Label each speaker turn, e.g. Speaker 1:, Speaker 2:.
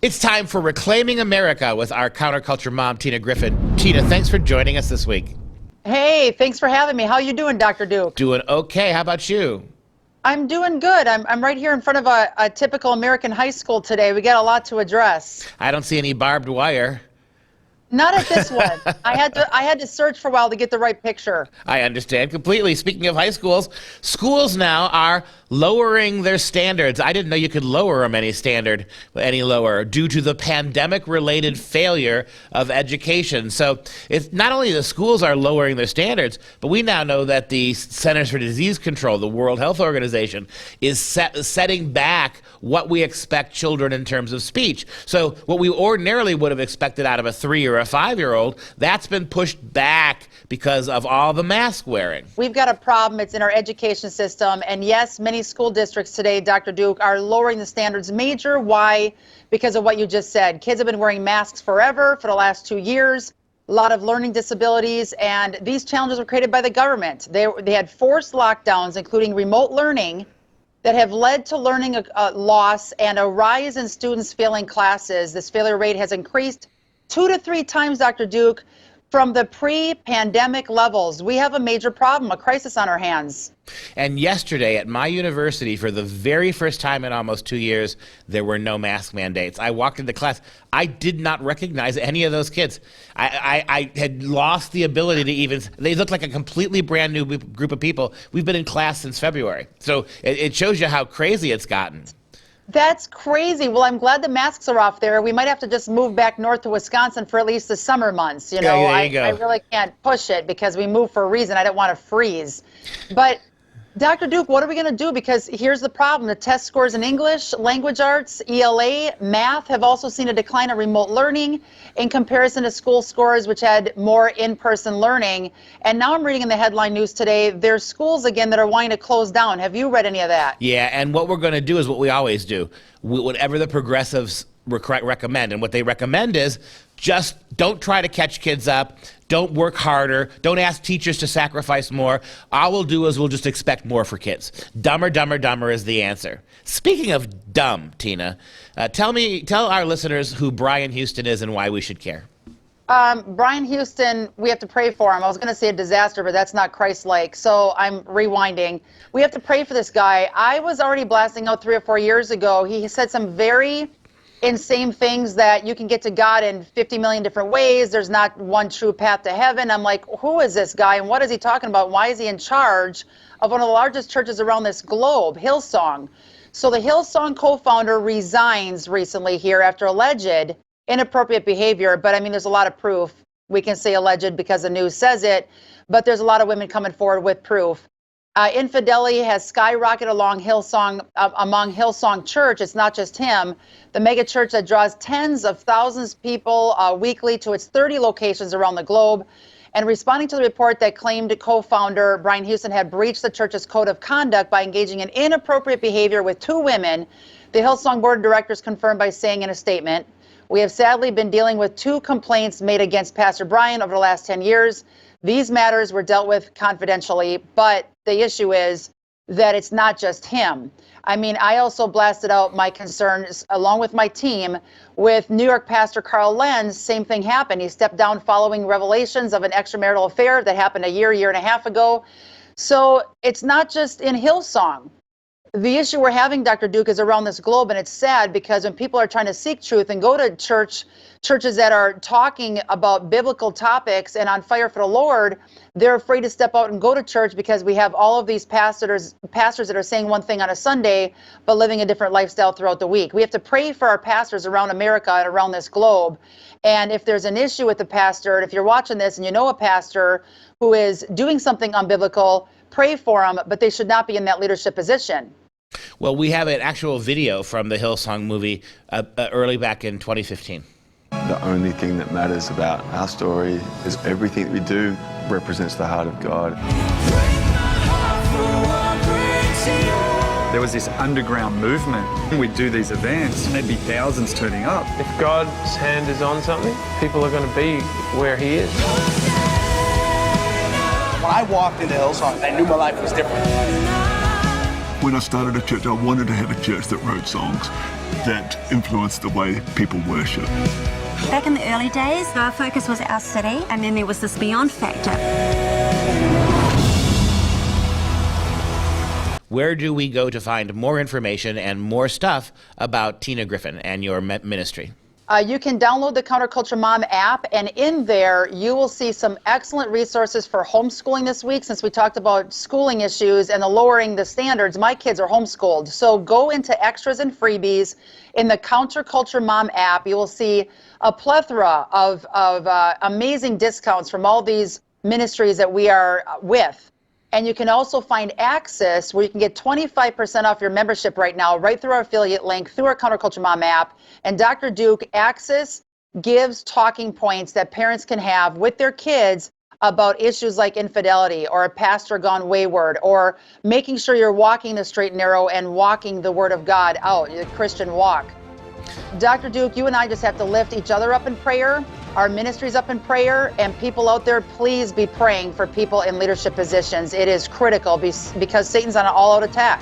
Speaker 1: It's time for Reclaiming America with our counterculture mom, Tina Griffin. Tina, thanks for joining us this week.
Speaker 2: Hey, thanks for having me. How you doing, Dr. Duke?
Speaker 1: Doing okay. How about you?
Speaker 2: I'm doing good. I'm right here in front of a typical American high school today. We got a lot to address.
Speaker 1: I don't see any barbed wire.
Speaker 2: Not at this one. I had to search for a while to get the right picture.
Speaker 1: I understand completely. Speaking of high schools, schools now are lowering their standards. I didn't know you could lower them any lower due to the pandemic-related failure of education. So it's not only the schools are lowering their standards, but we now know that the Centers for Disease Control, the World Health Organization, is setting back what we expect children in terms of speech. So what we ordinarily would have expected out of a 3 or a 5-year-old, that's been pushed back because of all the mask wearing.
Speaker 2: We've got a problem. It's in our education system. And yes, many school districts today, Dr. Duke, are lowering the standards major. Why? Because of what you just said. Kids have been wearing masks forever for the last 2 years. A lot of learning disabilities, and these challenges were created by the government. They had forced lockdowns, including remote learning, that have led to learning loss and a rise in students failing classes. This failure rate has increased 2 to 3 times, Dr. Duke, from the pre-pandemic levels. We have a major problem, a crisis on our hands.
Speaker 1: And yesterday at my university, for the very first time in almost 2 years, there were no mask mandates. I walked into class. I did not recognize any of those kids. I had lost the ability to even, they looked like a completely brand new group of people. We've been in class since February. So it shows you how crazy it's gotten.
Speaker 2: That's crazy. Well, I'm glad the masks are off there. We might have to just move back north to Wisconsin for at least the summer months. You know,
Speaker 1: yeah, there you go.
Speaker 2: I really can't push it because we moved for a reason. I didn't want to freeze. But Dr. Duke, what are we going to do? Because here's the problem. The test scores in English, language arts, ELA, math have also seen a decline in remote learning in comparison to school scores, which had more in-person learning. And now I'm reading in the headline news today, there's schools again that are wanting to close down. Have you read any of that?
Speaker 1: Yeah, and what we're going to do is what we always do. Whatever the progressives recommend, and what they recommend is just don't try to catch kids up. Don't work harder. Don't ask teachers to sacrifice more. All we'll do is we'll just expect more for kids. Dumber, dumber, dumber is the answer. Speaking of dumb, Tina, tell our listeners who Brian Houston is and why we should care.
Speaker 2: Brian Houston, we have to pray for him. I was going to say a disaster, but that's not Christ-like. So I'm rewinding. We have to pray for this guy. I was already blasting out 3 or 4 years ago. He said some very insane things that you can get to God in 50 million different ways. There's not one true path to heaven. I'm like, who is this guy and what is he talking about? Why is he in charge of one of the largest churches around this globe, Hillsong? So the Hillsong co-founder resigns recently here after alleged inappropriate behavior. But I mean, there's a lot of proof. We can say alleged because the news says it, but there's a lot of women coming forward with proof. Infidelity has skyrocketed among Hillsong Church. It's not just him. The mega church that draws tens of thousands of people weekly to its 30 locations around the globe. And responding to the report that claimed co-founder Brian Houston had breached the church's code of conduct by engaging in inappropriate behavior with 2 women, the Hillsong board of directors confirmed by saying in a statement, "We have sadly been dealing with 2 complaints made against Pastor Brian over the last 10 years. These matters were dealt with confidentially, but the issue is that it's not just him." I mean, I also blasted out my concerns along with my team with New York pastor Carl Lenz. Same thing happened. He stepped down following revelations of an extramarital affair that happened a year and a half ago. So it's not just in Hillsong. The issue we're having, Dr. Duke, is around this globe, and it's sad because when people are trying to seek truth and go to churches that are talking about biblical topics and on fire for the Lord, they're afraid to step out and go to church because we have all of these pastors that are saying one thing on a Sunday, but living a different lifestyle throughout the week. We have to pray for our pastors around America and around this globe. And if there's an issue with the pastor, and if you're watching this and you know a pastor who is doing something unbiblical, pray for them, but they should not be in that leadership position.
Speaker 1: Well, we have an actual video from the Hillsong movie early back in 2015.
Speaker 3: The only thing that matters about our story is everything that we do represents the heart of God.
Speaker 4: There was this underground movement. We'd do these events and there'd be thousands turning up.
Speaker 5: If God's hand is on something, people are going to be where he is.
Speaker 6: When I walked into Hillsong, I knew my life was different.
Speaker 7: When I started a church, I wanted to have a church that wrote songs. that influence the way people worship.
Speaker 8: Back in the early days, our focus was our city, and then there was this beyond factor.
Speaker 1: Where do we go to find more information and more stuff about Tina Griffin and your ministry?
Speaker 2: You can download the Counterculture Mom app, and in there you will see some excellent resources for homeschooling this week. Since we talked about schooling issues and the lowering the standards, my kids are homeschooled. So go into extras and freebies in the Counterculture Mom app. You will see a plethora of amazing discounts from all these ministries that we are with. And you can also find access where you can get 25% off your membership right now, right through our affiliate link, through our Counterculture Mom app. And Dr. Duke, Access gives talking points that parents can have with their kids about issues like infidelity or a pastor gone wayward or making sure you're walking the straight and narrow and walking the Word of God out, the Christian walk. Dr. Duke, you and I just have to lift each other up in prayer, our ministries up in prayer, and people out there, please be praying for people in leadership positions. It is critical because Satan's on an all-out attack.